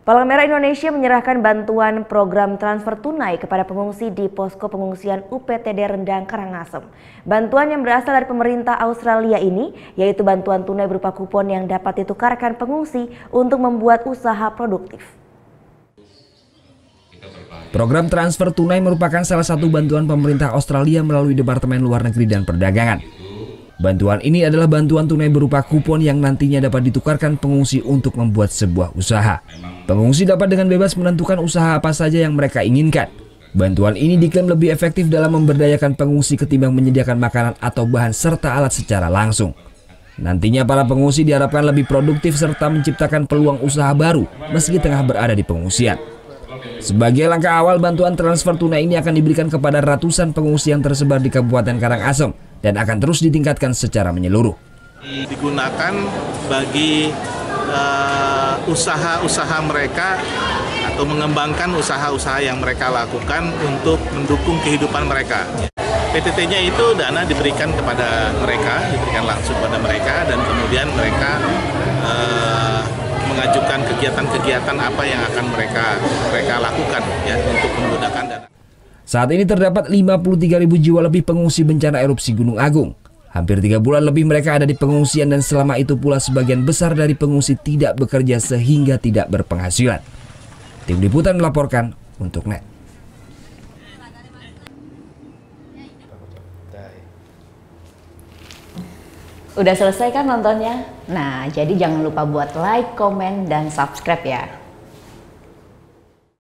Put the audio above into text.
Palang Merah Indonesia menyerahkan bantuan program transfer tunai kepada pengungsi di posko pengungsian UPTD Rendang Karangasem. Bantuan yang berasal dari pemerintah Australia ini yaitu bantuan tunai berupa kupon yang dapat ditukarkan pengungsi untuk membuat usaha produktif. Program transfer tunai merupakan salah satu bantuan pemerintah Australia melalui Departemen Luar Negeri dan Perdagangan. Bantuan ini adalah bantuan tunai berupa kupon yang nantinya dapat ditukarkan pengungsi untuk membuat sebuah usaha. Pengungsi dapat dengan bebas menentukan usaha apa saja yang mereka inginkan. Bantuan ini diklaim lebih efektif dalam memberdayakan pengungsi ketimbang menyediakan makanan atau bahan serta alat secara langsung. Nantinya para pengungsi diharapkan lebih produktif serta menciptakan peluang usaha baru meski tengah berada di pengungsian. Sebagai langkah awal, bantuan transfer tunai ini akan diberikan kepada ratusan pengungsi yang tersebar di Kabupaten Karangasem dan akan terus ditingkatkan secara menyeluruh. Digunakan bagi usaha-usaha mereka atau mengembangkan usaha-usaha yang mereka lakukan untuk mendukung kehidupan mereka. PTT-nya itu dana diberikan kepada mereka, diberikan langsung kepada mereka, dan kemudian mereka mengajukan kegiatan-kegiatan apa yang akan mereka lakukan ya untuk menggunakan dana. Saat ini terdapat 53.000 jiwa lebih pengungsi bencana erupsi Gunung Agung. Hampir 3 bulan lebih mereka ada di pengungsian dan selama itu pula sebagian besar dari pengungsi tidak bekerja sehingga tidak berpenghasilan. Tim Liputan melaporkan untuk NET. Udah selesai kan nontonnya? Nah, jadi jangan lupa buat like, komen, dan subscribe ya.